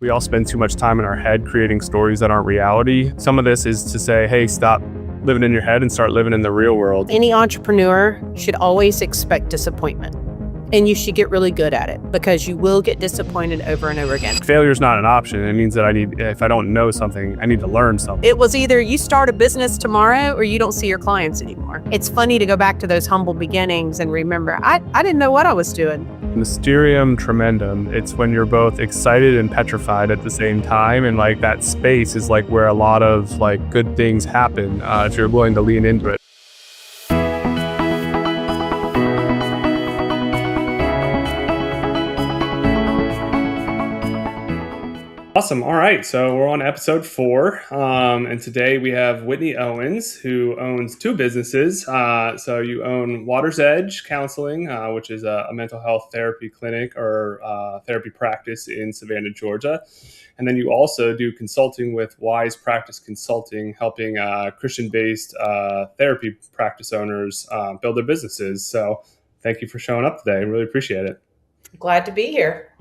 We all spend too much time in our head creating stories that aren't reality. Some of this is to say, hey, stop living in your head and start living in the real world. Any entrepreneur should always expect disappointment. And you should get really good at it because you will get disappointed over and over again. Failure is not an option. It means that if I don't know something, I need to learn something. It was either you start a business tomorrow or you don't see your clients anymore. It's funny to go back to those humble beginnings and remember, I didn't know what I was doing. Mysterium tremendum. It's when you're both excited and petrified at the same time. And like that space is like where a lot of like good things happen if you're willing to lean into it. Awesome. All right. So we're on episode 4. And today we have Whitney Owens, who owns 2 businesses. So you own Water's Edge Counseling, which is a mental health therapy clinic or therapy practice in Savannah, Georgia. And then you also do consulting with Wise Practice Consulting, helping Christian-based therapy practice owners build their businesses. So thank you for showing up today. I really appreciate it. Glad to be here.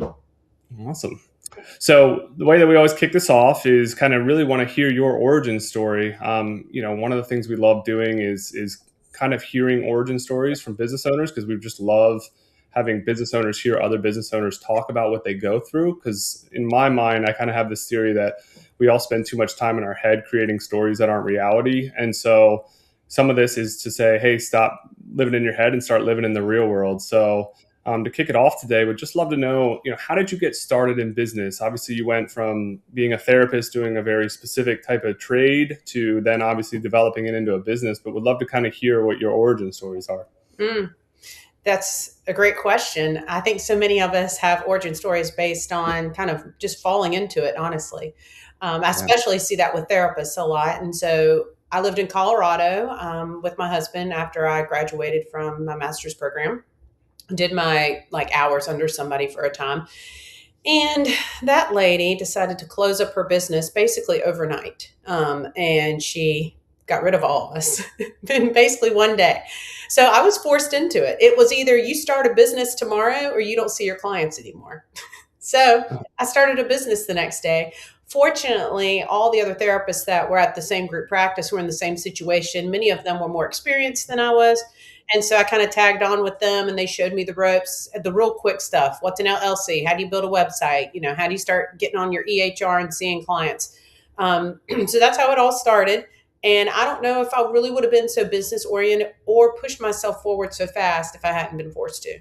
Awesome. So the way that we always kick this off is kind of really want to hear your origin story. One of the things we love doing is kind of hearing origin stories from business owners because we just love having business owners hear other business owners talk about what they go through. Because in my mind, I kind of have this theory that we all spend too much time in our head creating stories that aren't reality. And so some of this is to say, hey, stop living in your head and start living in the real world. So to kick it off today, would just love to know, how did you get started in business? Obviously, you went from being a therapist doing a very specific type of trade to then obviously developing it into a business, but would love to kind of hear what your origin stories are. That's a great question. I think so many of us have origin stories based on kind of just falling into it, honestly. I especially see that with therapists a lot. And so I lived in Colorado with my husband after I graduated from my master's program. Did my hours under somebody for a time. And that lady decided to close up her business basically overnight. And she got rid of all of us in basically one day. So I was forced into it. It was either you start a business tomorrow or you don't see your clients anymore. So I started a business the next day. Fortunately, all the other therapists that were at the same group practice were in the same situation. Many of them were more experienced than I was. And so I kind of tagged on with them and they showed me the ropes, the real quick stuff. What's an LLC? How do you build a website? How do you start getting on your EHR and seeing clients? So that's how it all started. And I don't know if I really would have been so business oriented or pushed myself forward so fast if I hadn't been forced to.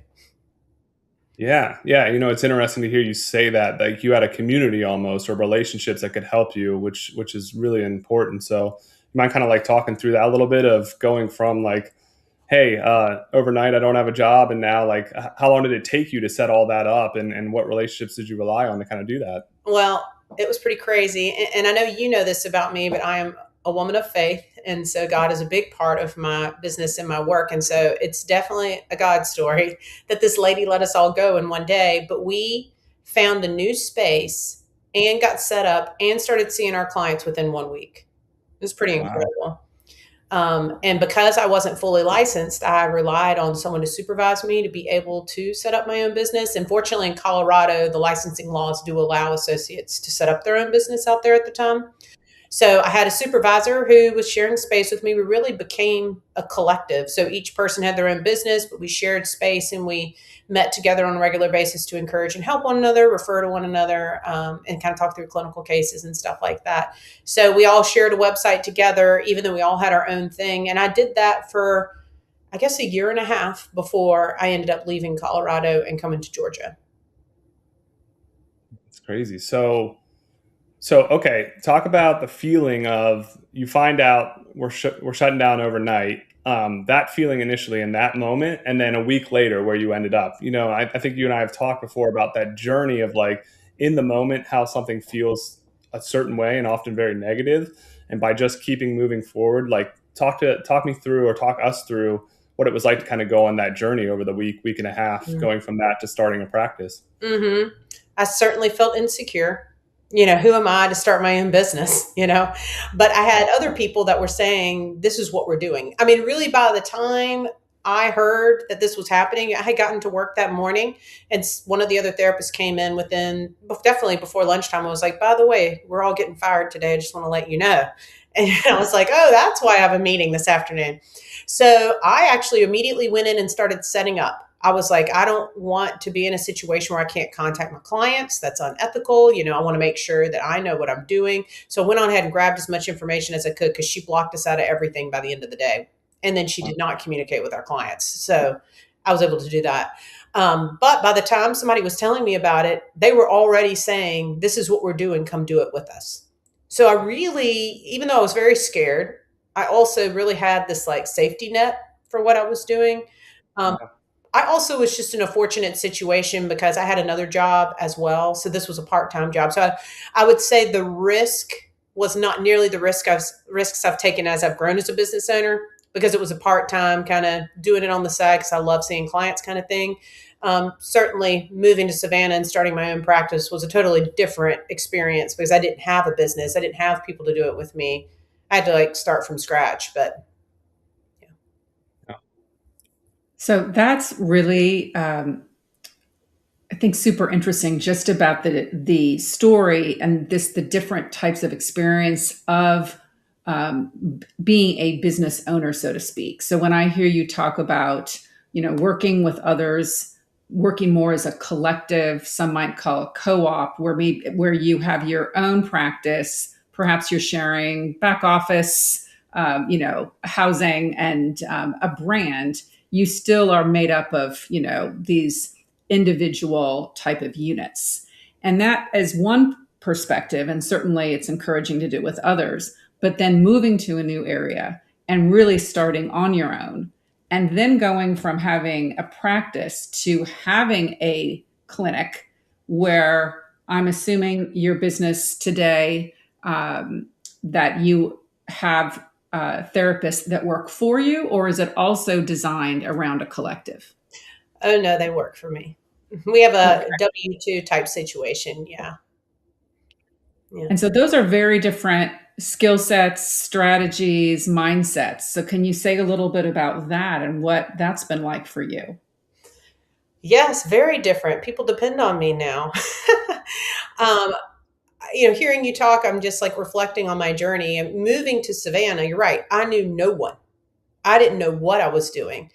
Yeah. It's interesting to hear you say that, like you had a community almost or relationships that could help you, which is really important. So you mind kind of like talking through that a little bit of going from like, hey, overnight I don't have a job. And now like, how long did it take you to set all that up? And what relationships did you rely on to kind of do that? Well, it was pretty crazy. And I know you know this about me, but I am a woman of faith. And so God is a big part of my business and my work. And so it's definitely a God story that this lady let us all go in one day. But we found a new space and got set up and started seeing our clients within 1 week. It was pretty incredible. And because I wasn't fully licensed, I relied on someone to supervise me to be able to set up my own business. And fortunately, in Colorado, the licensing laws do allow associates to set up their own business out there at the time. So I had a supervisor who was sharing space with me. We really became a collective. So each person had their own business, but we shared space and we met together on a regular basis to encourage and help one another, refer to one another, and kind of talk through clinical cases and stuff like that. So we all shared a website together, even though we all had our own thing. And I did that for, I guess, a year and a half before I ended up leaving Colorado and coming to Georgia. It's crazy. So okay, talk about the feeling of you find out we're shutting down overnight. That feeling initially in that moment, and then a week later where you ended up. I think you and I have talked before about that journey of like in the moment how something feels a certain way and often very negative, and by just keeping moving forward, like talk me through or talk us through what it was like to kind of go on that journey over the week and a half, going from that to starting a practice. I certainly felt insecure. Who am I to start my own business, but I had other people that were saying, this is what we're doing. I mean, really by the time I heard that this was happening. I had gotten to work that morning, and one of the other therapists came in within definitely before lunchtime. I was like, by the way, we're all getting fired today. I just want to let you know. And I was like, oh, that's why I have a meeting this afternoon. So I actually immediately went in and started setting up. I was like, I don't want to be in a situation where I can't contact my clients. That's unethical. I want to make sure that I know what I'm doing. So I went on ahead and grabbed as much information as I could because she blocked us out of everything by the end of the day. And then she did not communicate with our clients. So I was able to do that. But by the time somebody was telling me about it, they were already saying, this is what we're doing. Come do it with us. So I really, even though I was very scared, I also really had this like safety net for what I was doing. Um, I also was just in a fortunate situation because I had another job as well. So this was a part-time job. So I would say the risk was not nearly the risks I've taken as I've grown as a business owner, because it was a part-time kind of doing it on the side because I love seeing clients kind of thing. Certainly moving to Savannah and starting my own practice was a totally different experience because I didn't have a business. I didn't have people to do it with me. I had to like start from scratch, but Yeah. So that's really, I think, super interesting just about the story and the different types of experience of being a business owner, so to speak. So when I hear you talk about, working with others, working more as a collective, some might call a co-op, where you have your own practice, perhaps you're sharing back office, housing and a brand, you still are made up of, these individual type of units. And that is one perspective. And certainly it's encouraging to do with others, but then moving to a new area and really starting on your own. And then going from having a practice to having a clinic where I'm assuming your business today, that you have therapists that work for you, or is it also designed around a collective? oh no, they work for me. We have a Okay. W-2 type situation. Yeah. Yeah. And so those are very different skill sets, strategies, mindsets. So can you say a little bit about that and what that's been like for you? Yes, very different. People depend on me now. um, Hearing you talk, I'm just like reflecting on my journey and moving to Savannah. You're right. I knew no one. I didn't know what I was doing.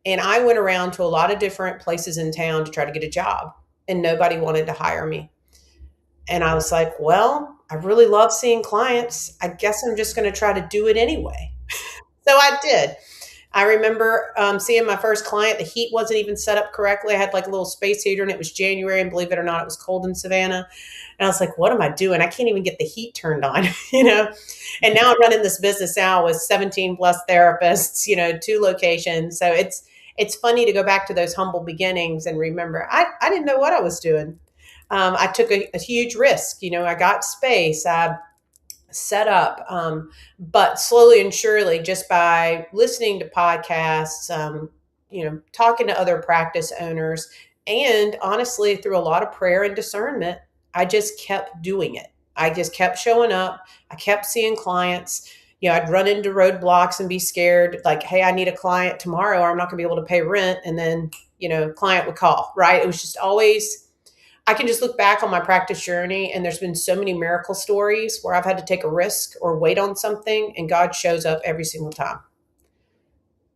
And I went around to a lot of different places in town to try to get a job, and nobody wanted to hire me. And I was like, well, I really love seeing clients. I guess I'm just going to try to do it anyway. So I did. I remember seeing my first client. The heat wasn't even set up correctly. I had like a little space heater, and it was January, and believe it or not, it was cold in Savannah. And I was like, what am I doing? I can't even get the heat turned on, you know? And now I'm running this business now with 17 plus therapists, 2 locations. So it's funny to go back to those humble beginnings and remember I didn't know what I was doing. I took a huge risk. I got space. I set up, but slowly and surely, just by listening to podcasts, talking to other practice owners, and honestly, through a lot of prayer and discernment, I just kept doing it. I just kept showing up. I kept seeing clients. I'd run into roadblocks and be scared, like, hey, I need a client tomorrow, or I'm not going to be able to pay rent. And then, client would call, right? It was just always, I can just look back on my practice journey, and there's been so many miracle stories where I've had to take a risk or wait on something, and God shows up every single time.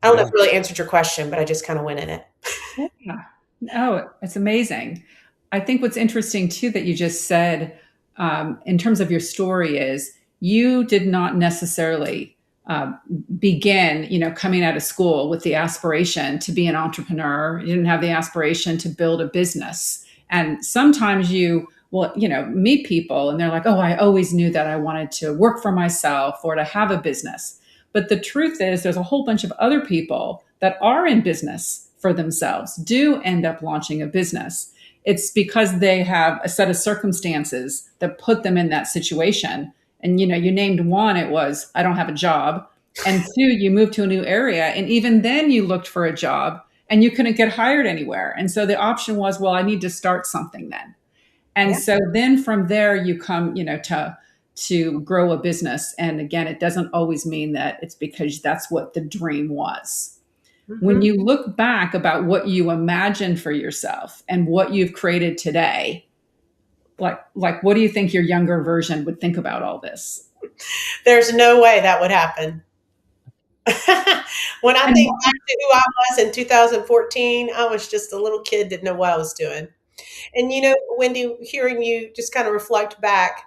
I don't know Yeah. if it really answered your question, but I just kind of went in it. Yeah. Oh, it's amazing. I think what's interesting too that you just said, in terms of your story, is you did not necessarily begin, coming out of school with the aspiration to be an entrepreneur. You didn't have the aspiration to build a business. And sometimes you will, meet people and they're like, oh, I always knew that I wanted to work for myself or to have a business. But the truth is, there's a whole bunch of other people that are in business for themselves, do end up launching a business. It's because they have a set of circumstances that put them in that situation. And, you named one, it was, I don't have a job. And two, you moved to a new area. And even then you looked for a job and you couldn't get hired anywhere. And so the option was, well, I need to start something then. And Yeah. so then from there you come, to grow a business. And again, it doesn't always mean that it's because that's what the dream was. When you look back about what you imagined for yourself and what you've created today, like what do you think your younger version would think about all this? There's no way that would happen. When I think back to who I was in 2014, I was just a little kid, didn't know what I was doing. And Wendy, hearing you just kind of reflect back,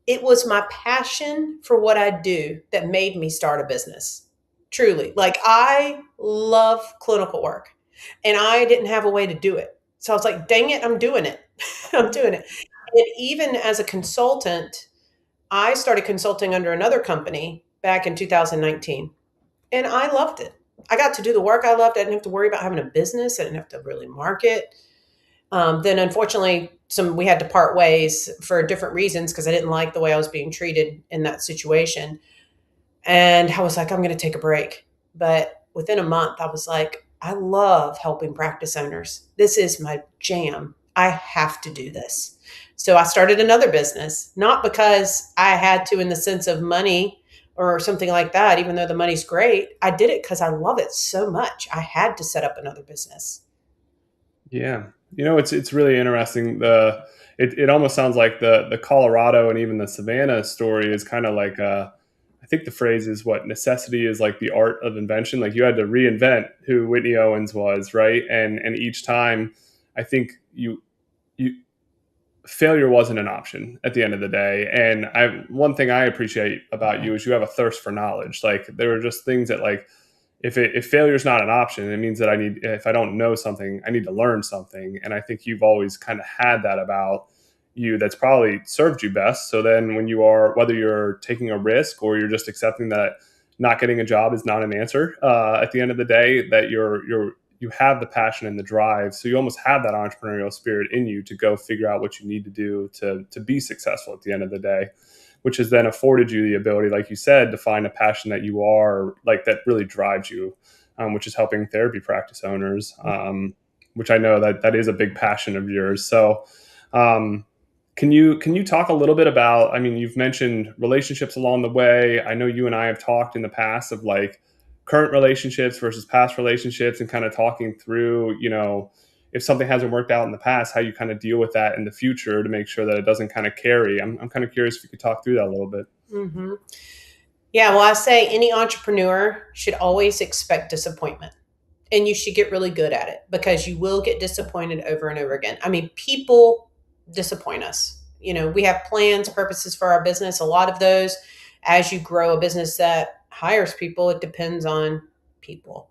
it was my passion for what I do that made me start a business. Truly. Like, I love clinical work and I didn't have a way to do it. So I was like, dang it, I'm doing it. I'm doing it. And even as a consultant, I started consulting under another company back in 2019 and I loved it. I got to do the work I loved. I didn't have to worry about having a business. I didn't have to really market. Then unfortunately, we had to part ways for different reasons because I didn't like the way I was being treated in that situation. And I was like, I'm going to take a break. But within a month, I was like, I love helping practice owners. This is my jam. I have to do this. So I started another business, not because I had to in the sense of money or something like that, even though the money's great. I did it because I love it so much. I had to set up another business. Yeah. It's really interesting. It almost sounds like the Colorado and even the Savannah story is kind of like I think the phrase is what necessity is like the art of invention. Like you had to reinvent who Whitney Owens was, right? And each time, I think you failure wasn't an option at the end of the day. And one thing I appreciate about you is you have a thirst for knowledge. Like there are just things that like if failure is not an option, it means that if I don't know something, I need to learn something. And I think you've always kind of had that about you that's probably served you best. So then whether you're taking a risk or you're just accepting that not getting a job is not an answer at the end of the day, that you have the passion and the drive. So you almost have that entrepreneurial spirit in you to go figure out what you need to do to be successful at the end of the day, which has then afforded you the ability, like you said, to find a passion that you are like that really drives you, which is helping therapy practice owners, which I know that is a big passion of yours. So can you talk a little bit about, I mean, you've mentioned relationships along the way. I know you and I have talked in the past of like current relationships versus past relationships and kind of talking through, if something hasn't worked out in the past, how you kind of deal with that in the future to make sure that it doesn't kind of carry. I'm kind of curious if you could talk through that a little bit. Mm-hmm. Yeah, well, I say any entrepreneur should always expect disappointment, and you should get really good at it because you will get disappointed over and over again. I mean, people disappoint us. We have plans, purposes for our business. A lot of those, as you grow a business that hires people, it depends on people.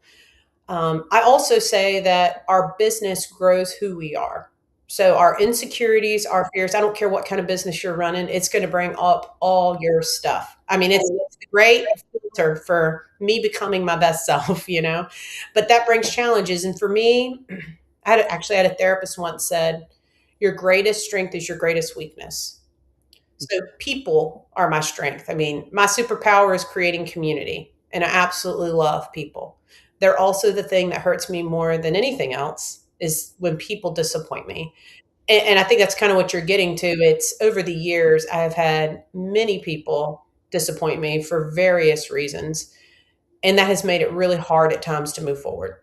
I also say that our business grows who we are. So our insecurities, our fears, I don't care what kind of business you're running, it's going to bring up all your stuff. I mean, it's a great filter for me becoming my best self, but that brings challenges. And for me, I actually had a therapist once said, your greatest strength is your greatest weakness. So people are my strength. I mean, my superpower is creating community, and I absolutely love people. They're also the thing that hurts me more than anything else is when people disappoint me. And I think that's kind of what you're getting to. It's over the years, I have had many people disappoint me for various reasons. And that has made it really hard at times to move forward.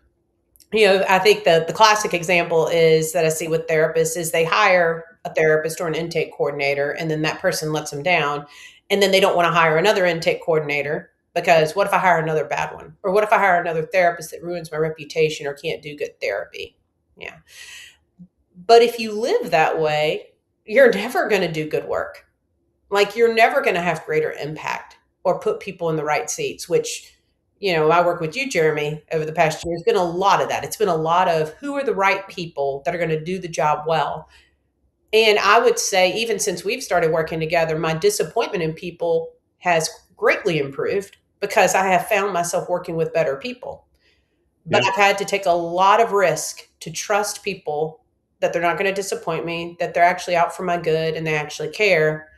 I think the classic example is that I see with therapists is they hire a therapist or an intake coordinator, and then that person lets them down. And then they don't want to hire another intake coordinator because what if I hire another bad one? Or what if I hire another therapist that ruins my reputation or can't do good therapy? Yeah. But if you live that way, you're never going to do good work. Like you're never going to have greater impact or put people in the right seats, which I work with you, Jeremy, over the past year. It's been a lot of that. It's been a lot of who are the right people that are going to do the job well. And I would say, even since we've started working together, my disappointment in people has greatly improved because I have found myself working with better people. But I've had to take a lot of risk to trust people that they're not going to disappoint me, that they're actually out for my good and they actually care.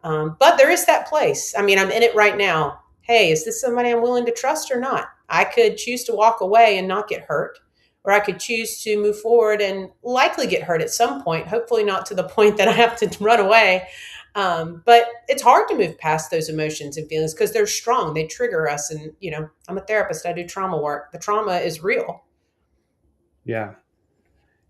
But there is that place. I mean, I'm in it right now. Hey, is this somebody I'm willing to trust or not? I could choose to walk away and not get hurt, or I could choose to move forward and likely get hurt at some point, hopefully not to the point that I have to run away. But it's hard to move past those emotions and feelings because they're strong. They trigger us. And, I'm a therapist. I do trauma work. The trauma is real. Yeah.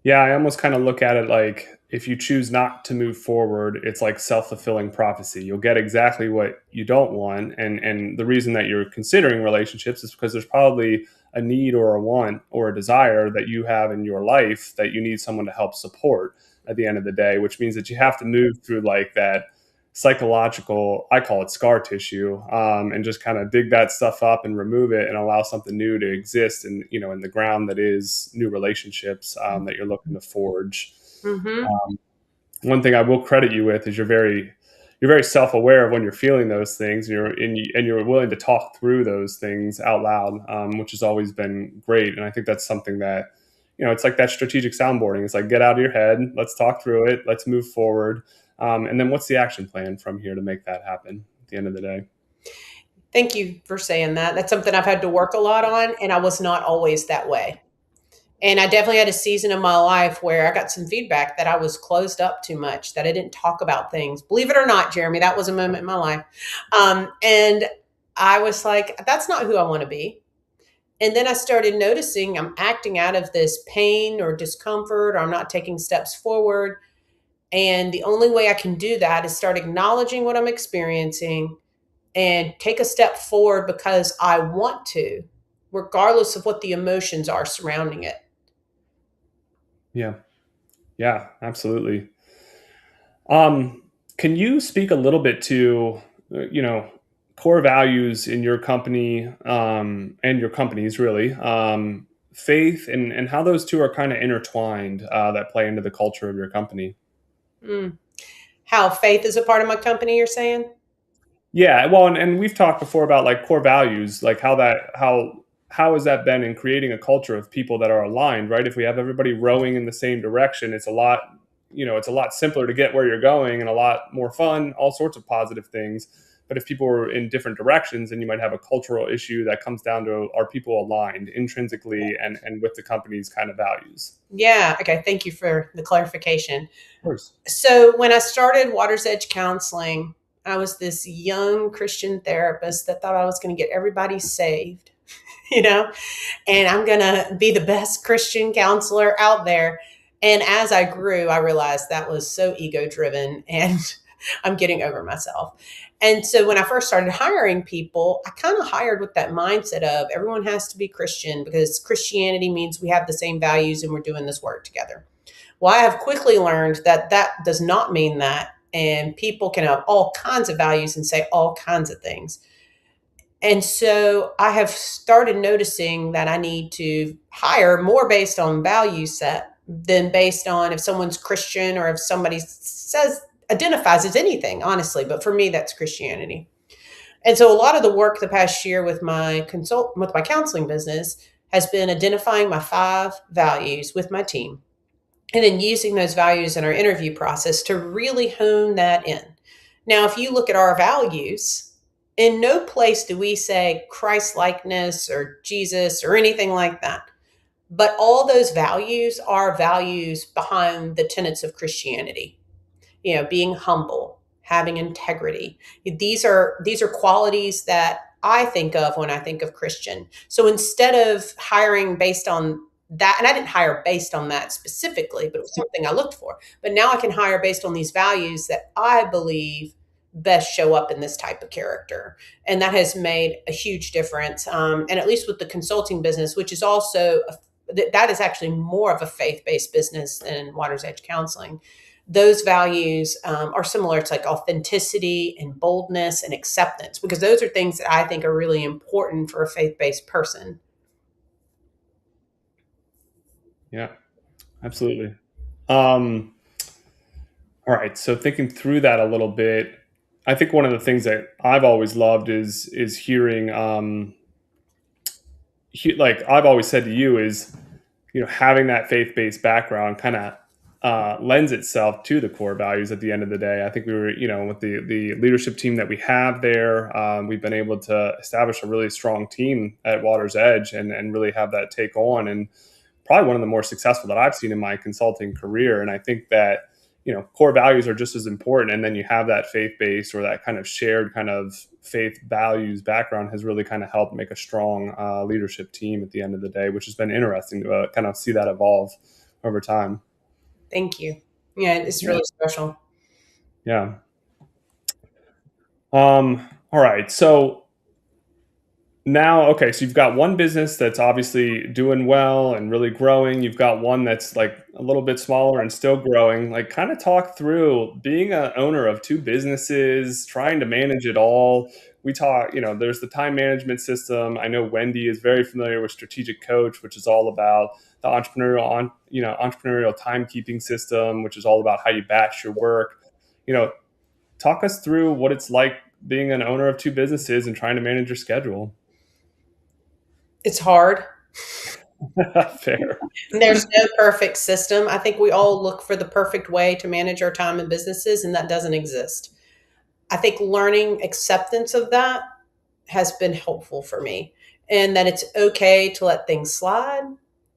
Yeah, I almost kind of look at it like if you choose not to move forward, it's like self-fulfilling prophecy. You'll get exactly what you don't want, and the reason that you're considering relationships is because there's probably a need or a want or a desire that you have in your life that you need someone to help support at the end of the day, which means that you have to move through like that psychological, I call it scar tissue, and just kind of dig that stuff up and remove it and allow something new to exist in the ground that is new relationships that you're looking to forge. Mm-hmm. One thing I will credit you with is you're very self-aware of when you're feeling those things, and you're willing to talk through those things out loud, which has always been great. And I think that's something that it's like that strategic soundboarding. It's like, get out of your head, let's talk through it, let's move forward. And then what's the action plan from here to make that happen at the end of the day? Thank you for saying that. That's something I've had to work a lot on, and I was not always that way. And I definitely had a season in my life where I got some feedback that I was closed up too much, that I didn't talk about things. Believe it or not, Jeremy, that was a moment in my life. And I was like, that's not who I want to be. And then I started noticing I'm acting out of this pain or discomfort, or I'm not taking steps forward. And the only way I can do that is start acknowledging what I'm experiencing and take a step forward because I want to, regardless of what the emotions are surrounding it. Yeah, yeah, absolutely. Can you speak a little bit to, core values in your company, and your companies really, faith and how those two are kind of intertwined, that play into the culture of your company? Mm. How faith is a part of my company, you're saying? Yeah, well, and we've talked before about like core values, like how has that been in creating a culture of people that are aligned, right? If we have everybody rowing in the same direction, it's a lot simpler to get where you're going and a lot more fun, all sorts of positive things. But if people are in different directions, then you might have a cultural issue that comes down to, are people aligned intrinsically and with the company's kind of values? Yeah. Okay. Thank you for the clarification. Of course. So, when I started Water's Edge Counseling, I was this young Christian therapist that thought I was going to get everybody saved, you know, and I'm going to be the best Christian counselor out there. And as I grew, I realized that was so ego driven and I'm getting over myself. And so when I first started hiring people, I kind of hired with that mindset of everyone has to be Christian because Christianity means we have the same values and we're doing this work together. Well, I have quickly learned that that does not mean that. And people can have all kinds of values and say all kinds of things. And so I have started noticing that I need to hire more based on value set than based on if someone's Christian or if somebody says identifies as anything, honestly. But for me, that's Christianity. And so a lot of the work the past year with my counseling business has been identifying my 5 values with my team and then using those values in our interview process to really hone that in. Now, if you look at our values, in no place do we say Christ likeness or Jesus or anything like that. But all those values are values behind the tenets of Christianity. Being humble, having integrity. These are qualities that I think of when I think of Christian. So instead of hiring based on that, and I didn't hire based on that specifically, but it was something I looked for. But now I can hire based on these values that I believe best show up in this type of character. And that has made a huge difference. And at least with the consulting business, which is also, that is actually more of a faith-based business than Water's Edge Counseling. Those values are similar to like authenticity and boldness and acceptance, because those are things that I think are really important for a faith-based person. Yeah, absolutely. Um, all right. So thinking through that a little bit, I think one of the things that I've always loved is hearing, like I've always said to you, is having that faith based background kind of lends itself to the core values. At the end of the day, I think we were, with the leadership team that we have there, we've been able to establish a really strong team at Water's Edge and really have that take on, and probably one of the more successful that I've seen in my consulting career. And I think that core values are just as important. And then you have that faith-based or that kind of shared kind of faith values background has really kind of helped make a strong leadership team at the end of the day, which has been interesting to kind of see that evolve over time. Thank you. Yeah, it's really special. Yeah. All right. So now, okay, so you've got one business that's obviously doing well and really growing. You've got one that's like a little bit smaller and still growing. Like, kind of talk through being an owner of two businesses, trying to manage it all. We talk, there's the time management system. I know Wendy is very familiar with Strategic Coach, which is all about the entrepreneurial timekeeping system, which is all about how you batch your work. Talk us through what it's like being an owner of two businesses and trying to manage your schedule. It's hard. Fair. There's no perfect system. I think we all look for the perfect way to manage our time in businesses, and that doesn't exist. I think learning acceptance of that has been helpful for me, and that it's okay to let things slide.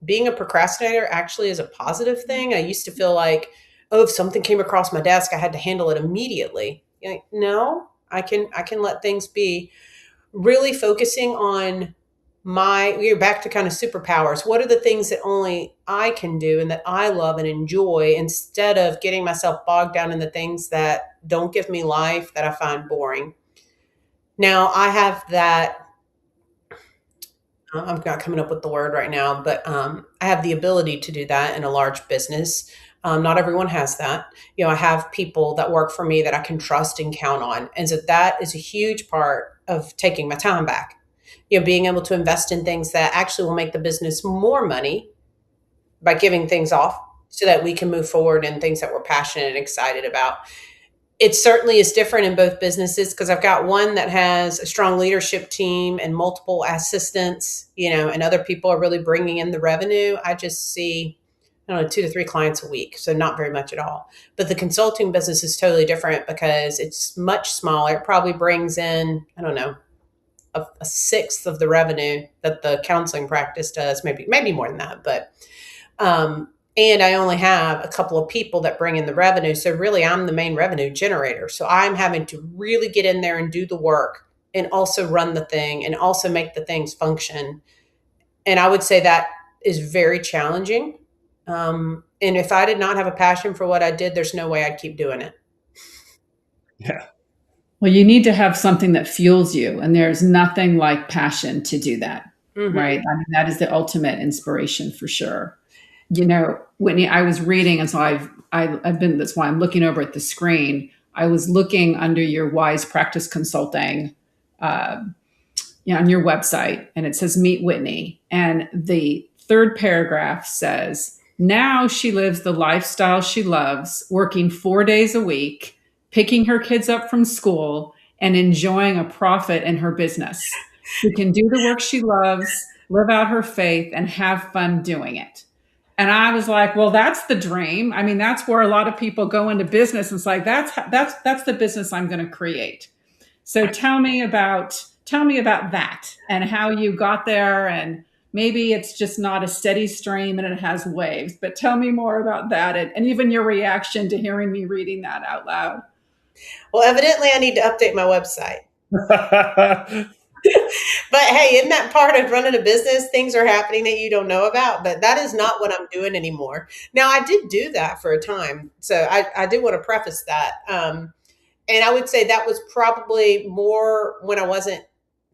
Being a procrastinator actually is a positive thing. I used to feel like, if something came across my desk, I had to handle it immediately. No, I can let things be. Really focusing on we're back to kind of superpowers. What are the things that only I can do and that I love and enjoy, instead of getting myself bogged down in the things that don't give me life, that I find boring. Now I have that, I'm not coming up with the word right now, but I have the ability to do that in a large business. Not everyone has that. I have people that work for me that I can trust and count on. And so that is a huge part of taking my time back. Being able to invest in things that actually will make the business more money by giving things off so that we can move forward in things that we're passionate and excited about. It certainly is different in both businesses, because I've got one that has a strong leadership team and multiple assistants, and other people are really bringing in the revenue. I just see, 2 to 3 clients a week, so not very much at all. But the consulting business is totally different because it's much smaller. It probably brings in, a sixth of the revenue that the counseling practice does, maybe more than that. But and I only have a couple of people that bring in the revenue. So really, I'm the main revenue generator. So I'm having to really get in there and do the work, and also run the thing, and also make the things function. And I would say that is very challenging. And if I did not have a passion for what I did, there's no way I'd keep doing it. Yeah. Well, you need to have something that fuels you, and there's nothing like passion to do that, right? I mean, that is the ultimate inspiration for sure. Whitney, I was reading, and so I've been. That's why I'm looking over at the screen. I was looking under your Wise Practice Consulting, on your website, and it says Meet Whitney, and the third paragraph says, now she lives the lifestyle she loves, working 4 days a week, picking her kids up from school, and enjoying a profit in her business. She can do the work she loves, live out her faith, and have fun doing it. And I was like, well, that's the dream. I mean, that's where a lot of people go into business. It's like, that's the business I'm going to create. So tell me about that and how you got there. And maybe it's just not a steady stream and it has waves, but tell me more about that, and even your reaction to hearing me reading that out loud. Well, evidently I need to update my website. But hey, isn't that part of running a business? Things are happening that you don't know about, but that is not what I'm doing anymore. Now, I did do that for a time. So I do want to preface that. And I would say that was probably more when I wasn't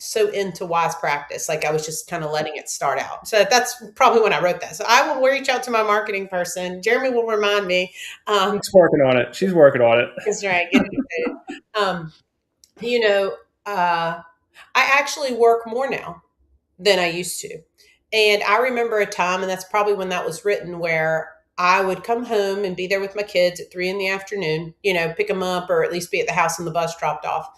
so into Wise Practice. Like, I was just kind of letting it start out. So that's probably when I wrote that. So I will reach out to my marketing person. Jeremy will remind me. She's working on it. She's working on it. That's right. I actually work more now than I used to. And I remember a time, and that's probably when that was written, where I would come home and be there with my kids at 3 p.m, pick them up, or at least be at the house when the bus dropped off.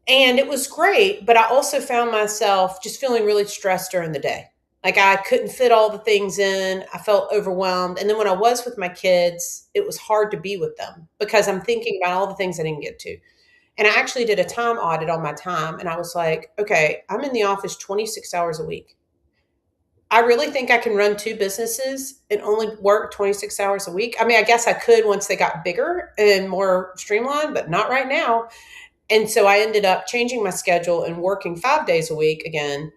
And it was great, but I also found myself just feeling really stressed during the day. Like, I couldn't fit all the things in. I felt overwhelmed. And then when I was with my kids, it was hard to be with them because I'm thinking about all the things I didn't get to. And I actually did a time audit on my time. And I was like, okay, I'm in the office 26 hours a week. I really think I can run two businesses and only work 26 hours a week. I mean, I guess I could once they got bigger and more streamlined, but not right now. And so I ended up changing my schedule and working 5 days a week again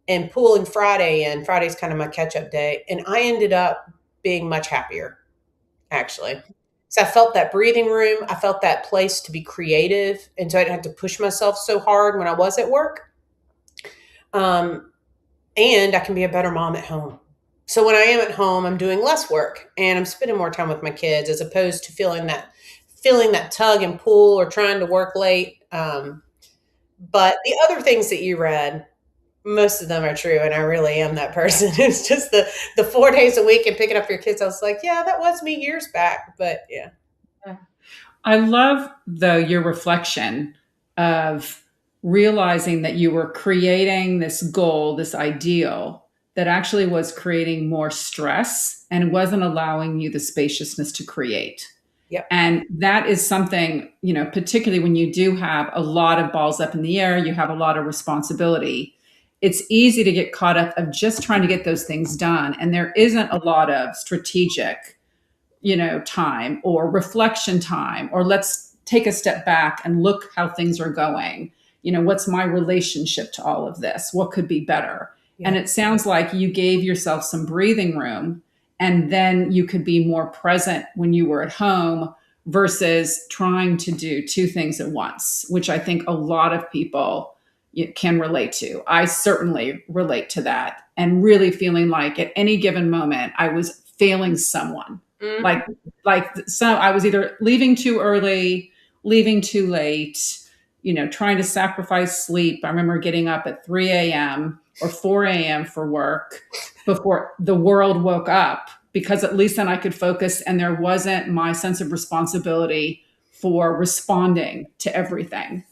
and pulling Friday in. Friday's kind of my catch up day. And I ended up being much happier, actually. So I felt that breathing room. I felt that place to be creative. And so I didn't have to push myself so hard when I was at work. And I can be a better mom at home. So when I am at home, I'm doing less work and I'm spending more time with my kids as opposed to feeling that tug and pull or trying to work late. But the other things that you read, most of them are true, and I really am that person. It's just the 4 days a week and picking up your kids. I was like, yeah, that was me years back, but yeah. I love your reflection of realizing that you were creating this goal, this ideal that actually was creating more stress and wasn't allowing you the spaciousness to create. Yep. And that is something, particularly when you do have a lot of balls up in the air, you have a lot of responsibility. It's easy to get caught up of just trying to get those things done. And there isn't a lot of strategic, time or reflection time, or let's take a step back and look how things are going. What's my relationship to all of this? What could be better? Yeah. And it sounds like you gave yourself some breathing room, and then you could be more present when you were at home versus trying to do two things at once, which I think a lot of people can relate to. I certainly relate to that, and really feeling like at any given moment, I was failing someone. Mm-hmm. So I was either leaving too early, leaving too late, trying to sacrifice sleep. I remember getting up at 3 a.m. or 4 a.m. for work before the world woke up, because at least then I could focus and there wasn't my sense of responsibility for responding to everything.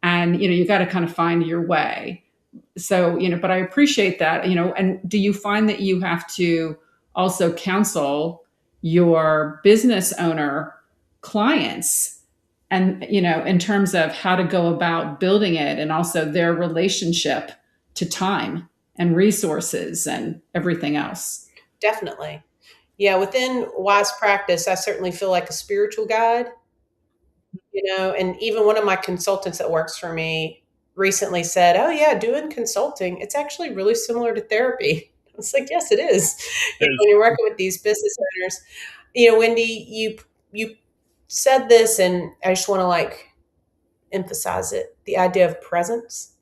And, you got to kind of find your way. So, but I appreciate that, and do you find that you have to also counsel your business owner clients and, in terms of how to go about building it and also their relationship to time and resources and everything else? Definitely. Yeah. Within Wise Practice, I certainly feel like a spiritual guide, and even one of my consultants that works for me recently said, oh yeah, doing consulting, it's actually really similar to therapy. I was like, yes, it is. When you're working with these business owners, Wendy, you said this, and I just want to emphasize it, the idea of presence.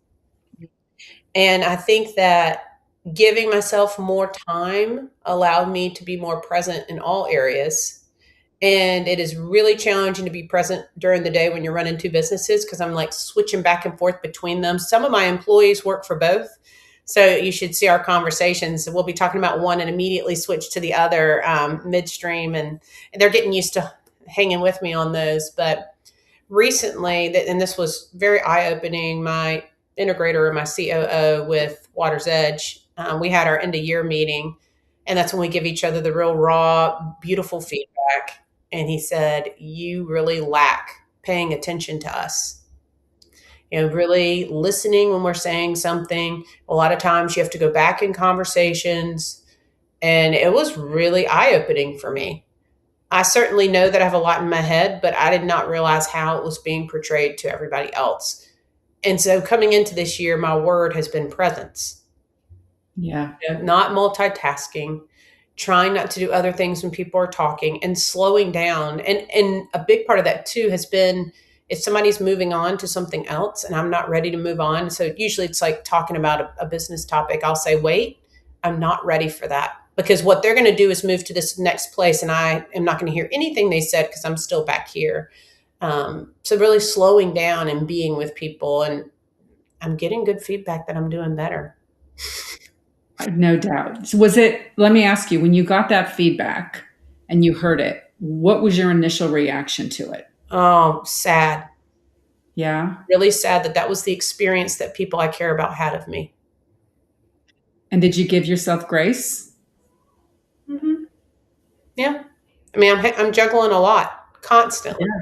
And I think that giving myself more time allowed me to be more present in all areas. And it is really challenging to be present during the day when you're running two businesses, because I'm switching back and forth between them. Some of my employees work for both. So you should see our conversations. We'll be talking about one and immediately switch to the other midstream. And they're getting used to hanging with me on those. But recently, and this was very eye-opening, my integrator and my COO with Water's Edge, we had our end of year meeting. And that's when we give each other the real raw, beautiful feedback. And he said, you really lack paying attention to us. Really listening when we're saying something. A lot of times you have to go back in conversations. And it was really eye-opening for me. I certainly know that I have a lot in my head, but I did not realize how it was being portrayed to everybody else. And so coming into this year, my word has been presence. Yeah. Not multitasking, trying not to do other things when people are talking, and slowing down. And a big part of that too has been, if somebody's moving on to something else and I'm not ready to move on. So usually it's like talking about a business topic. I'll say, wait, I'm not ready for that, because what they're going to do is move to this next place. And I am not going to hear anything they said because I'm still back here. So really slowing down and being with people, and I'm getting good feedback that I'm doing better. No doubt. So let me ask you, when you got that feedback and you heard it, what was your initial reaction to it? Oh, sad. Yeah. Really sad that was the experience that people I care about had of me. And did you give yourself grace? Mm-hmm. Yeah. I mean, I'm juggling a lot constantly. Yeah,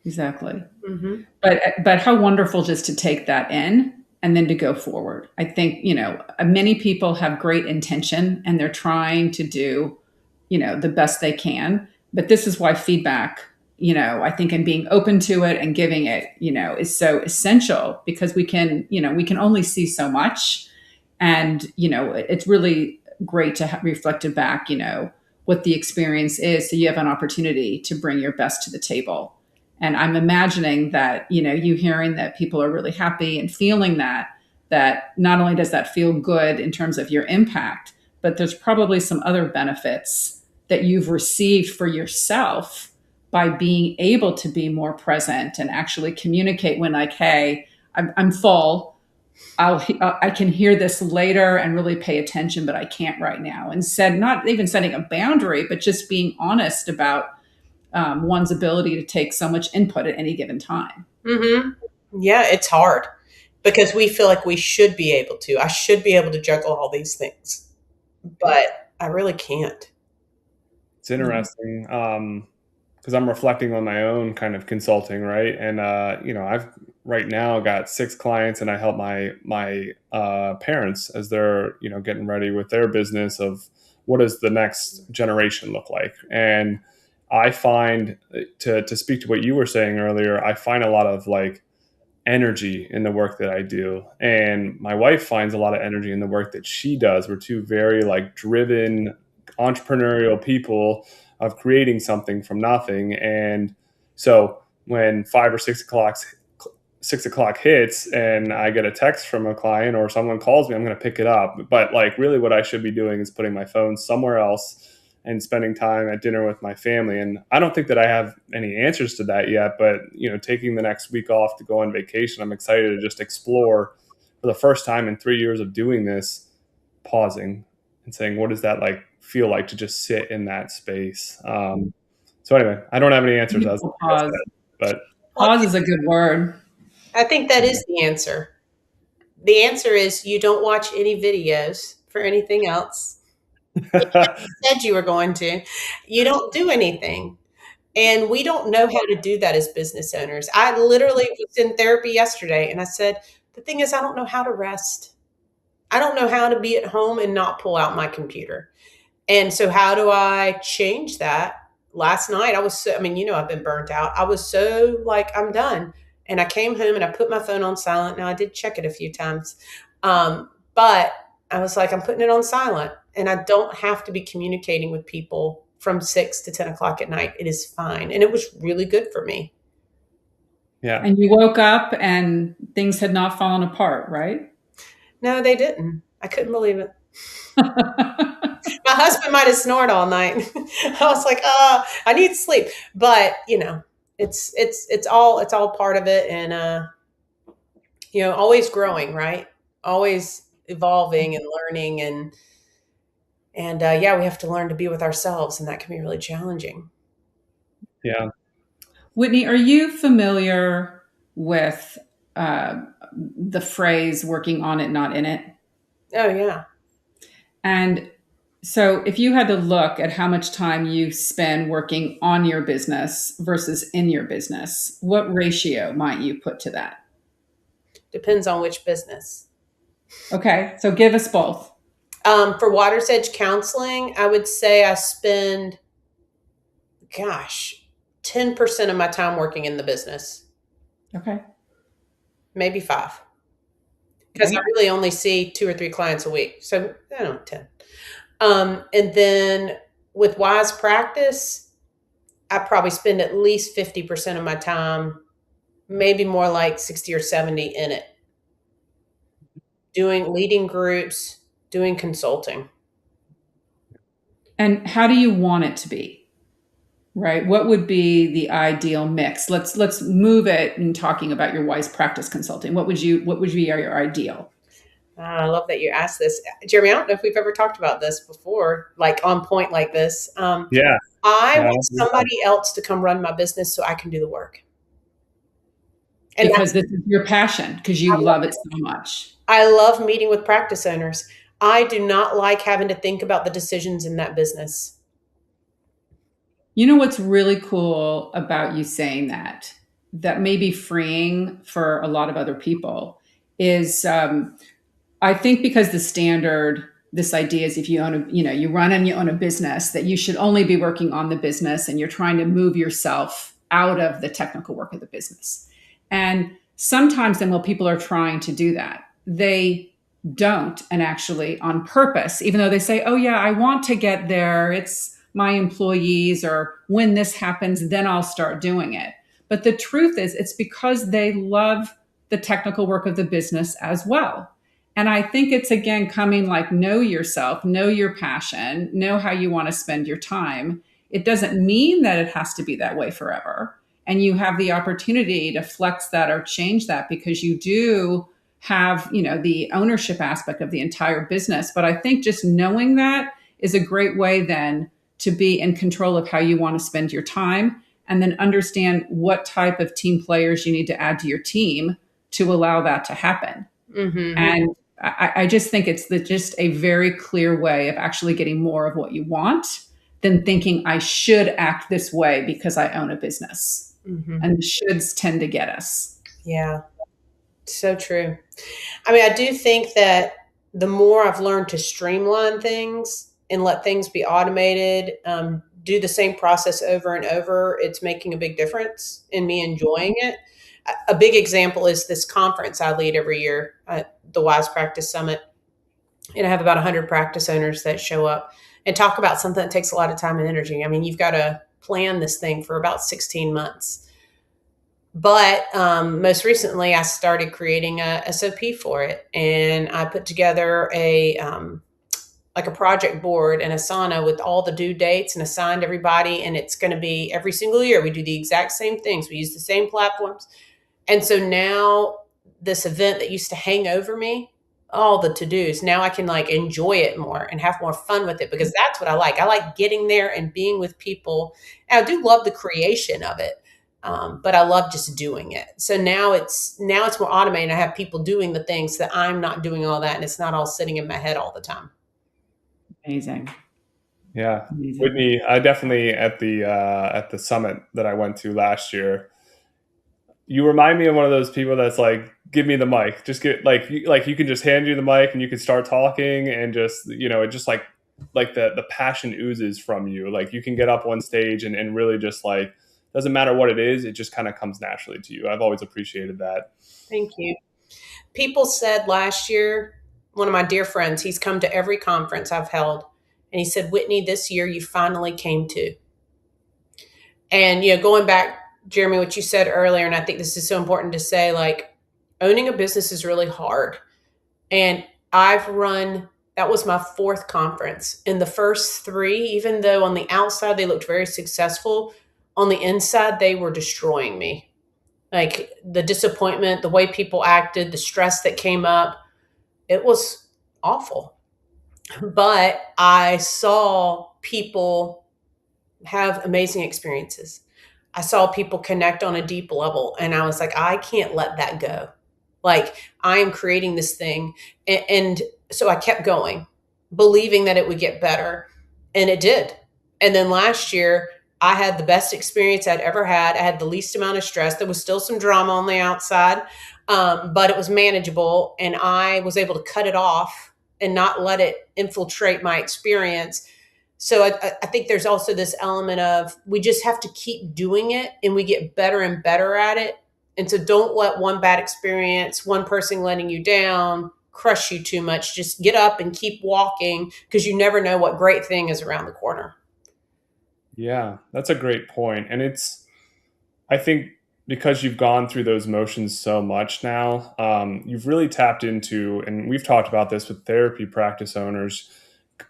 exactly. Mm-hmm. But how wonderful just to take that in and then to go forward. I think, many people have great intention and they're trying to do, the best they can. But this is why feedback, I think, and being open to it and giving it, is so essential, because we can only see so much. And, it's really great to have reflected back, what the experience is. So you have an opportunity to bring your best to the table. And I'm imagining that, you hearing that people are really happy and feeling that not only does that feel good in terms of your impact, but there's probably some other benefits that you've received for yourself by being able to be more present and actually communicate when, like, hey, I'm full. I can hear this later and really pay attention, but I can't right now. And not even setting a boundary, but just being honest about one's ability to take so much input at any given time. Mm-hmm. Yeah, it's hard because we feel like we should be able to. I should be able to juggle all these things, but I really can't. It's interesting because I'm reflecting on my own kind of consulting, right? And I've right now got 6 clients, and I help my parents as they're getting ready with their business of what does the next generation look like. And I find, to speak to what you were saying earlier, I find a lot of like energy in the work that I do, and my wife finds a lot of energy in the work that she does. We're two very like driven entrepreneurial people of creating something from nothing. And so when 6 o'clock hits and I get a text from a client or someone calls me, I'm going to pick it up. But like really what I should be doing is putting my phone somewhere else and spending time at dinner with my family. And I don't think that I have any answers to that yet, but taking the next week off to go on vacation, I'm excited to just explore for the first time in 3 years of doing this, pausing and saying, what does that like feel like to just sit in that space? So anyway, I don't have any answers as pause. But pause is a good word. I think that is the answer. The answer is you don't watch any videos for anything else. You said you were going to. You don't do anything. And we don't know how to do that as business owners. I literally was in therapy yesterday and I said, the thing is, I don't know how to rest. I don't know how to be at home and not pull out my computer. And so how do I change that? Last night I was so, I've been burnt out. I was so like, I'm done. And I came home and I put my phone on silent. Now I did check it a few times. But I was like, I'm putting it on silent and I don't have to be communicating with people from 6 to 10 o'clock at night. It is fine. And it was really good for me. Yeah. And you woke up and things had not fallen apart, right? No, they didn't. I couldn't believe it. My husband might have snored all night. I was like, I need sleep. But, it's all part of it. And, always growing, right? Always evolving and learning. And we have to learn to be with ourselves. And that can be really challenging. Yeah. Whitney, are you familiar with the phrase working on it, not in it? Oh, yeah. And so if you had to look at how much time you spend working on your business versus in your business, what ratio might you put to that? Depends on which business. Okay, so give us both. For Water's Edge Counseling, I would say I spend, 10% of my time working in the business. Okay. Maybe 5. Because I really only see 2 or 3 clients a week. So, 10. And then with Wise Practice, I probably spend at least 50% of my time, maybe more like 60 or 70 in it. Leading groups, doing consulting. And how do you want it to be? Right? What would be the ideal mix? Let's move it in talking about your Wise Practice consulting. What would be your ideal? I love that you asked this, Jeremy. I don't know if we've ever talked about this before, like on point like this. Yeah. I want somebody else to come run my business so I can do the work. And because this is your passion, because you love it so much. I love meeting with practice owners. I do not like having to think about the decisions in that business. You know what's really cool about you saying that may be freeing for a lot of other people, is I think because the standard, this idea is if you own you run and you own a business, that you should only be working on the business and you're trying to move yourself out of the technical work of the business. And sometimes then while people are trying to do that, they don't, and actually on purpose, even though they say, oh yeah, I want to get there, it's my employees, or when this happens, then I'll start doing it. But the truth is, it's because they love the technical work of the business as well. And I think it's, again, coming like, know yourself, know your passion, know how you want to spend your time. It doesn't mean that it has to be that way forever. And you have the opportunity to flex that or change that, because you do have, the ownership aspect of the entire business. But I think just knowing that is a great way then to be in control of how you want to spend your time, and then understand what type of team players you need to add to your team to allow that to happen. Mm-hmm. And I just think it's just a very clear way of actually getting more of what you want than thinking I should act this way because I own a business. Mm-hmm. And the shoulds tend to get us. Yeah, so true. I mean, I do think that the more I've learned to streamline things and let things be automated, do the same process over and over, it's making a big difference in me enjoying it. A big example is this conference I lead every year, the Wise Practice Summit. And I have about 100 practice owners that show up and talk about something that takes a lot of time and energy. I mean, you've got to plan this thing for about 16 months. But most recently, I started creating a SOP for it. And I put together a project board in Asana with all the due dates and assigned everybody. And it's going to be every single year. We do the exact same things. We use the same platforms. And so now this event that used to hang over me, all the to-dos, now I can enjoy it more and have more fun with it, because that's what I like. I like getting there and being with people. And I do love the creation of it. But I love just doing it. So now it's more automated. I have people doing the things that I'm not doing all that. And it's not all sitting in my head all the time. Amazing. Yeah. Amazing. Whitney, I definitely at the summit that I went to last year, you remind me of one of those people that's like, give me the mic, just get you can just hand you the mic and you can start talking, and just, it just like the passion oozes from you. Like you can get up on stage and really just doesn't matter what it is, it just kind of comes naturally to you. I've always appreciated that. Thank you. People said last year, one of my dear friends, he's come to every conference I've held, and he said, Whitney, this year you finally came to. And, going back, Jeremy, what you said earlier, and I think this is so important to say, owning a business is really hard. And that was my 4th conference. In the first 3, even though on the outside they looked very successful, on the inside they were destroying me. Like the disappointment, the way people acted, the stress that came up, it was awful. But I saw people have amazing experiences. I saw people connect on a deep level, and I was like, I can't let that go. I am creating this thing. And so I kept going, believing that it would get better. And it did. And then last year, I had the best experience I'd ever had. I had the least amount of stress. There was still some drama on the outside, but it was manageable. And I was able to cut it off and not let it infiltrate my experience. So I think there's also this element of we just have to keep doing it, and we get better and better at it. And so don't let one bad experience, one person letting you down, crush you too much. Just get up and keep walking, because you never know what great thing is around the corner. Yeah, that's a great point. And I think because you've gone through those motions so much now, you've really tapped into, and we've talked about this with therapy practice owners,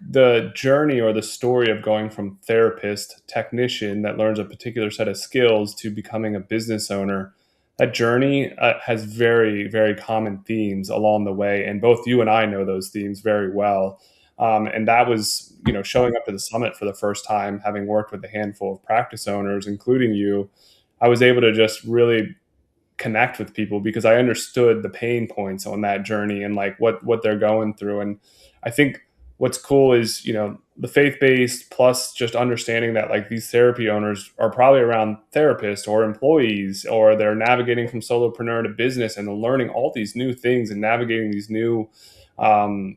the journey or the story of going from therapist, technician that learns a particular set of skills to becoming a business owner. That journey has very, very common themes along the way. And both you and I know those themes very well. And that was, showing up to the summit for the first time, having worked with a handful of practice owners, including you, I was able to just really connect with people because I understood the pain points on that journey and what they're going through. And I think what's cool is, the faith-based plus just understanding that like these therapy owners are probably around therapists or employees, or they're navigating from solopreneur to business and learning all these new things and navigating these new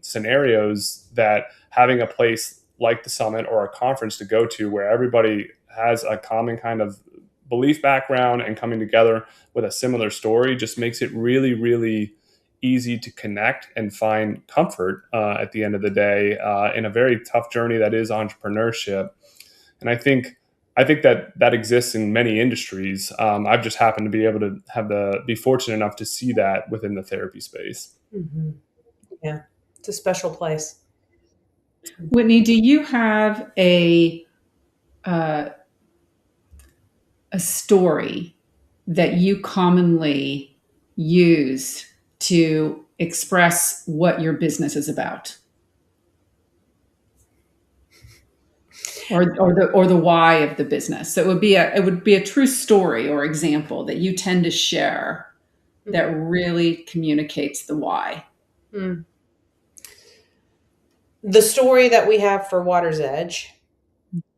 scenarios, that having a place like the summit or a conference to go to where everybody has a common kind of belief background and coming together with a similar story just makes it really, really easy to connect and find comfort at the end of the day in a very tough journey that is entrepreneurship. And I think that exists in many industries. I've just happened to be able to be fortunate enough to see that within the therapy space. Mm-hmm. Yeah, it's a special place. Whitney, do you have a story that you commonly use to express what your business is about, or the why of the business? So it would be a true story or example that you tend to share that really communicates the why. Mm. The story that we have for Water's Edge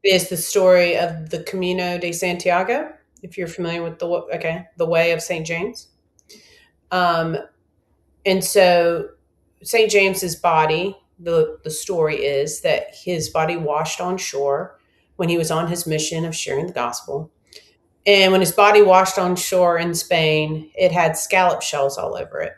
is the story of the Camino de Santiago, if you're familiar with the way of St. James. And so St. James's body, the story is that his body washed on shore when he was on his mission of sharing the gospel. And when his body washed on shore in Spain, it had scallop shells all over it.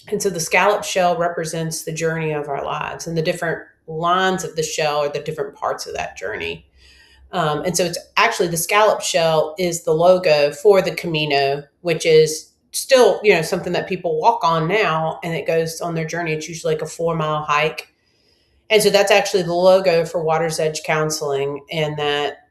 And so the scallop shell represents the journey of our lives, and the different lines of the shell are the different parts of that journey. And so it's actually, the scallop shell is the logo for the Camino, which is still, something that people walk on now, and it goes on their journey. It's usually like a 4-mile hike. And so that's actually the logo for Water's Edge Counseling, and that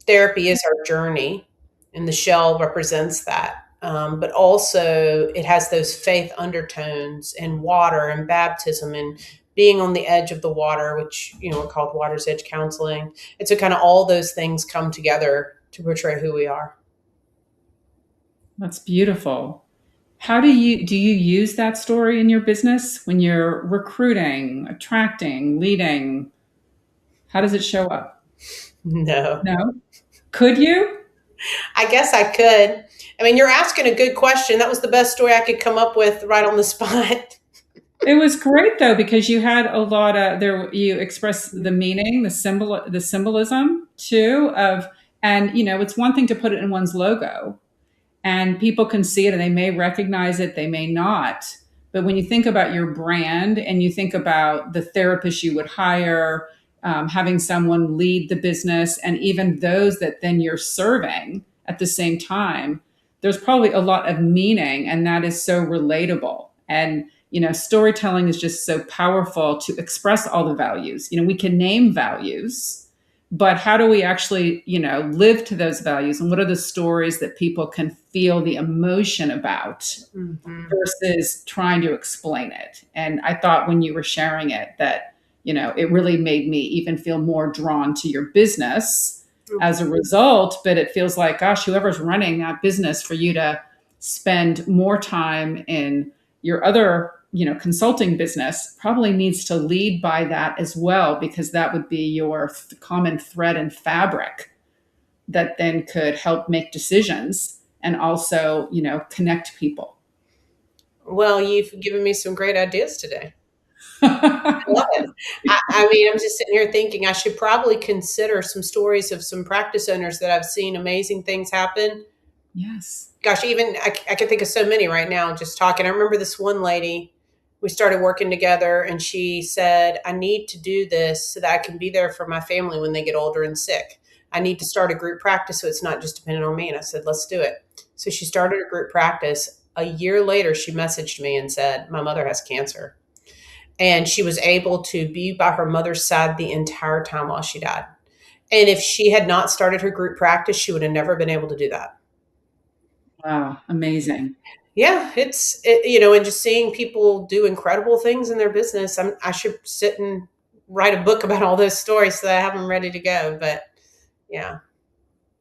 therapy is our journey, and the shell represents that. But also it has those faith undertones and water and baptism and being on the edge of the water, which, are called Water's Edge Counseling. And so kind of all those things come together to portray who we are. That's beautiful. How do you use that story in your business when you're recruiting, attracting, leading? How does it show up? No. Could you? I guess I could. I mean, you're asking a good question. That was the best story I could come up with right on the spot. It was great though, because you had a lot of there. You expressed the meaning, the symbolism too and it's one thing to put it in one's logo, and people can see it and they may recognize it, they may not. But when you think about your brand and you think about the therapist you would hire, having someone lead the business, and even those that then you're serving at the same time, there's probably a lot of meaning, and that is so relatable. And storytelling is just so powerful to express all the values. We can name values, but how do we actually, live to those values? And what are the stories that people can feel the emotion about versus trying to explain it? And I thought when you were sharing it that, it really made me even feel more drawn to your business as a result. But it feels like, gosh, whoever's running that business, for you to spend more time in your other consulting business probably needs to lead by that as well, because that would be your common thread and fabric that then could help make decisions and also, connect people. Well, you've given me some great ideas today. I love it. I mean, I'm just sitting here thinking I should probably consider some stories of some practice owners that I've seen amazing things happen. Yes. Gosh, even I can think of so many right now just talking. I remember this one lady, we started working together, and she said, I need to do this so that I can be there for my family when they get older and sick. I need to start a group practice so it's not just dependent on me. And I said, let's do it. So she started a group practice. A year later, she messaged me and said, my mother has cancer. And she was able to be by her mother's side the entire time while she died. And if she had not started her group practice, she would have never been able to do that. Wow. Amazing. Yeah, and just seeing people do incredible things in their business. I should sit and write a book about all those stories so that I have them ready to go. But yeah.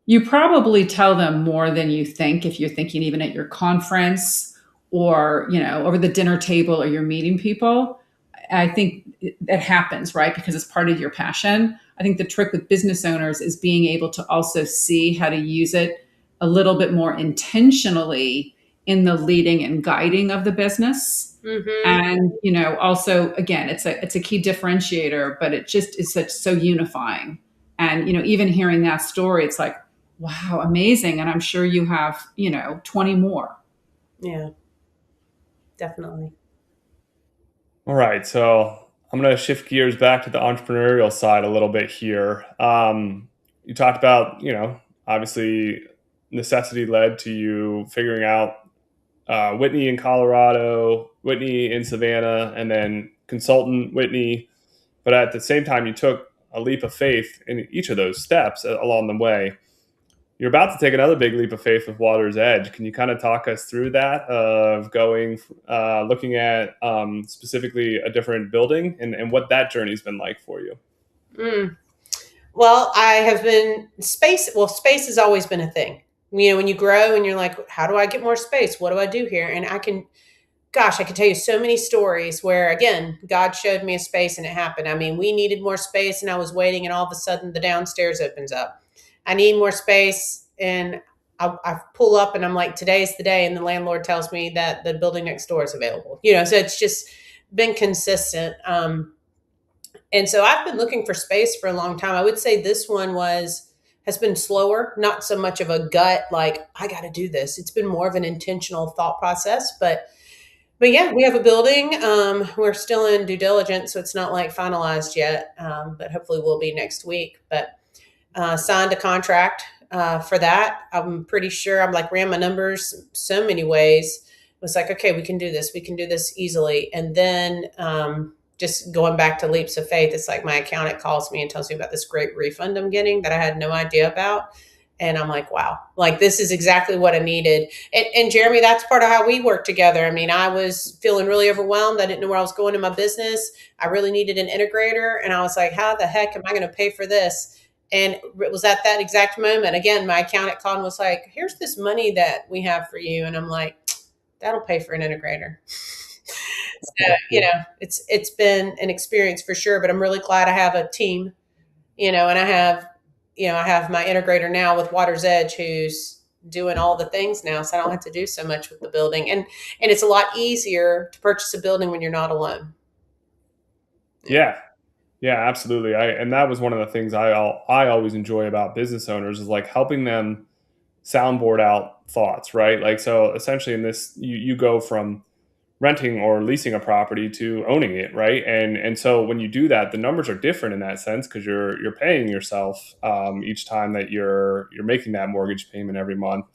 You probably tell them more than you think, if you're thinking even at your conference or, over the dinner table, or you're meeting people. I think that happens, right? Because it's part of your passion. I think the trick with business owners is being able to also see how to use it a little bit more intentionally in the leading and guiding of the business. And, also, again, it's a key differentiator, but it just is so unifying. And, even hearing that story, it's like, wow, amazing. And I'm sure you have, 20 more. Yeah, definitely. All right. So I'm going to shift gears back to the entrepreneurial side a little bit here. You talked about, obviously necessity led to you figuring out Whitney in Colorado, Whitney in Savannah, and then consultant Whitney. But at the same time, you took a leap of faith in each of those steps along the way. You're about to take another big leap of faith with Water's Edge. Can you kind of talk us through that of looking at specifically a different building and what that journey's been like for you? Well, I have been space has always been a thing. When you grow and you're like, how do I get more space? What do I do here? And I can tell you so many stories where, again, God showed me a space and it happened. I mean, we needed more space and I was waiting and all of a sudden the downstairs opens up. I need more space and I pull up and I'm like, today's the day. And the landlord tells me that the building next door is available. So it's just been consistent. And so I've been looking for space for a long time. I would say this one has been slower, not so much of a gut, like I got to do this. It's been more of an intentional thought process, but yeah, we have a building. We're still in due diligence, so it's not like finalized yet, but hopefully we'll be next week. But signed a contract for that. I'm pretty sure ran my numbers so many ways. It was like, okay, we can do this. We can do this easily. And then just going back to leaps of faith, it's like my accountant calls me and tells me about this great refund I'm getting that I had no idea about. And I'm like, wow, this is exactly what I needed. And Jeremy, that's part of how we work together. I mean, I was feeling really overwhelmed. I didn't know where I was going in my business. I really needed an integrator. And I was like, how the heck am I going to pay for this? And it was at that exact moment, again, my accountant called and was like, here's this money that we have for you. And I'm like, that'll pay for an integrator. So, it's been an experience for sure, but I'm really glad I have a team, and I have my integrator now with Water's Edge who's doing all the things now. So I don't have to do so much with the building. And it's a lot easier to purchase a building when you're not alone. Yeah. Yeah, absolutely. And that was one of the things I always enjoy about business owners is helping them soundboard out thoughts, right? So essentially in this, you go from renting or leasing a property to owning it, right? And so when you do that, the numbers are different in that sense because you're paying yourself each time that you're making that mortgage payment every month,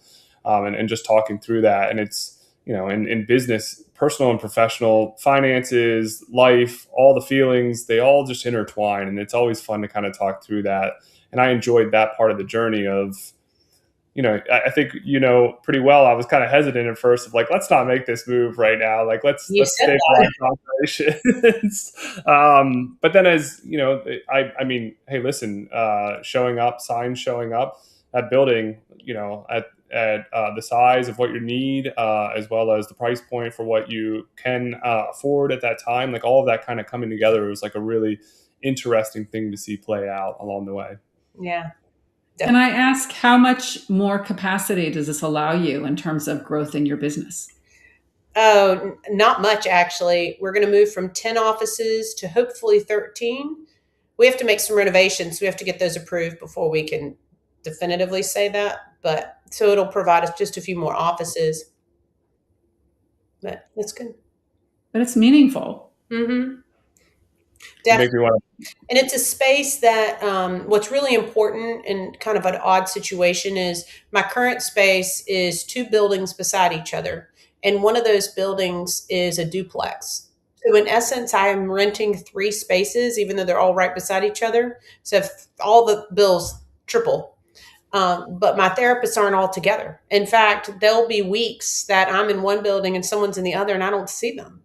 and just talking through that. And it's in business, personal and professional finances, life, all the feelings, they all just intertwine, and it's always fun to kind of talk through that. And I enjoyed that part of the journey of I think, pretty well, I was kind of hesitant at first of let's not make this move right now. Let's stay on operations. But then as, I mean, hey, listen, showing up, signs showing up, that building, at the size of what you need, as well as the price point for what you can afford at that time, all of that kind of coming together was a really interesting thing to see play out along the way. Yeah. Can I ask how much more capacity does this allow you in terms of growth in your business? Oh, not much, actually. We're going to move from 10 offices to hopefully 13. We have to make some renovations. We have to get those approved before we can definitively say that. But so it'll provide us just a few more offices. But it's good. But it's meaningful. Mm-hmm. Definitely. And it's a space that what's really important in kind of an odd situation is my current space is 2 buildings beside each other. And one of those buildings is a duplex. So in essence, I am renting 3 spaces, even though they're all right beside each other. So if all the bills triple. But my therapists aren't all together. In fact, there'll be weeks that I'm in one building and someone's in the other and I don't see them.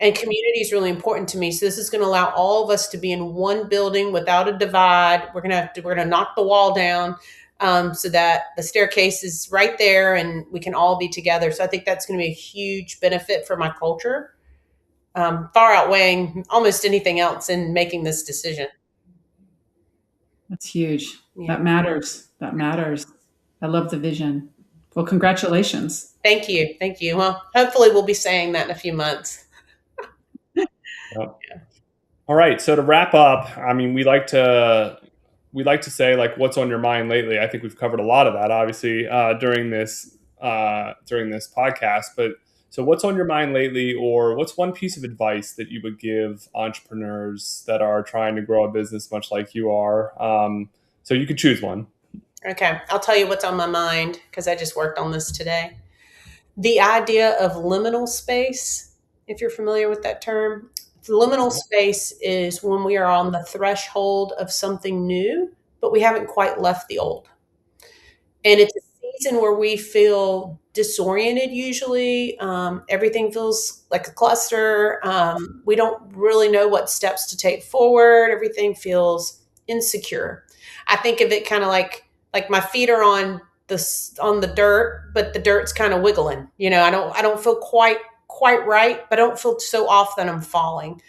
And community is really important to me. So this is going to allow all of us to be in one building without a divide. We're going to knock the wall down so that the staircase is right there and we can all be together. So I think that's going to be a huge benefit for my culture. far outweighing almost anything else in making this decision. That's huge. Yeah. That matters. That matters. I love the vision. Well, congratulations. Thank you. Thank you. Well, hopefully we'll be saying that in a few months. Yep. All right. So to wrap up, I mean, we like to say like what's on your mind lately. I think we've covered a lot of that, obviously, during this podcast. But so what's on your mind lately, or what's one piece of advice that you would give entrepreneurs that are trying to grow a business much like you are? So you could choose one. Okay. I'll tell you what's on my mind because I just worked on this today. The idea of liminal space, if you're familiar with that term. The liminal space is when we are on the threshold of something new, but we haven't quite left the old. And it's a season where we feel disoriented usually. Everything feels like a cluster. We don't really know what steps to take forward. Everything feels insecure. I think of it kind of like my feet are on the dirt, but the dirt's kind of wiggling. I don't feel quite right, but I don't feel so off that I'm falling.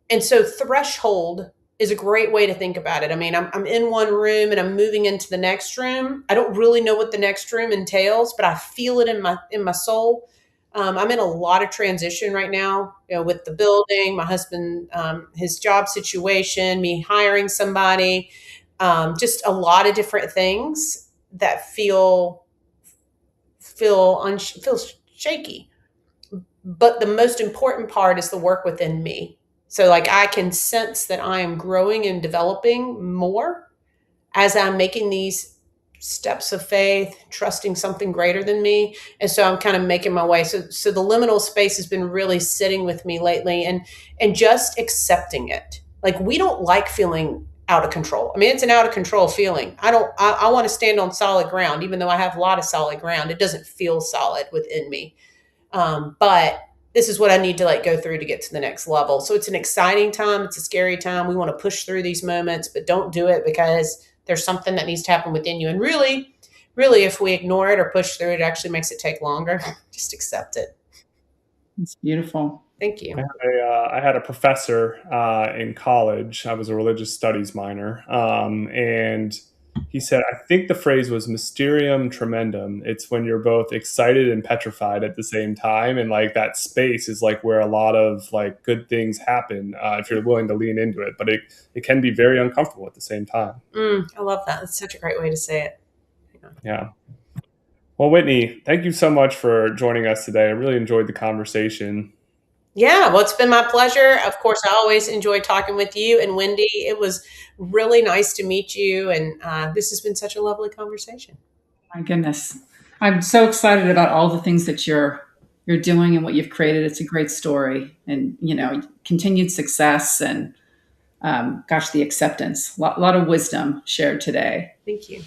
And so threshold is a great way to think about it. I mean, I'm in one room and I'm moving into the next room. I don't really know what the next room entails, but I feel it in my soul. I'm in a lot of transition right now, with the building, my husband, his job situation, me hiring somebody, just a lot of different things that feel shaky. But the most important part is the work within me. So like I can sense that I am growing and developing more as I'm making these steps of faith, trusting something greater than me. And so I'm kind of making my way. So the liminal space has been really sitting with me lately and just accepting it. Like we don't like feeling out of control. I mean, it's an out of control feeling. I want to stand on solid ground, even though I have a lot of solid ground. It doesn't feel solid within me. But this is what I need to go through to get to the next level. So it's an exciting time. It's a scary time. We want to push through these moments, but don't do it because there's something that needs to happen within you. And really, if we ignore it or push through it, it actually makes it take longer. Just accept it. It's beautiful. Thank you. I had a professor in college. I was a religious studies minor. And he said, I think the phrase was mysterium tremendum. It's when you're both excited and petrified at the same time. And that space is where a lot of good things happen if you're willing to lean into it. But it can be very uncomfortable at the same time. I love that. That's such a great way to say it. Yeah. Well, Whitney, thank you so much for joining us today. I really enjoyed the conversation. Yeah, well, it's been my pleasure. Of course, I always enjoy talking with you and Wendy. It was really nice to meet you. And this has been such a lovely conversation. My goodness. I'm so excited about all the things that you're doing and what you've created. It's a great story and, continued success and, the acceptance. A lot of wisdom shared today. Thank you.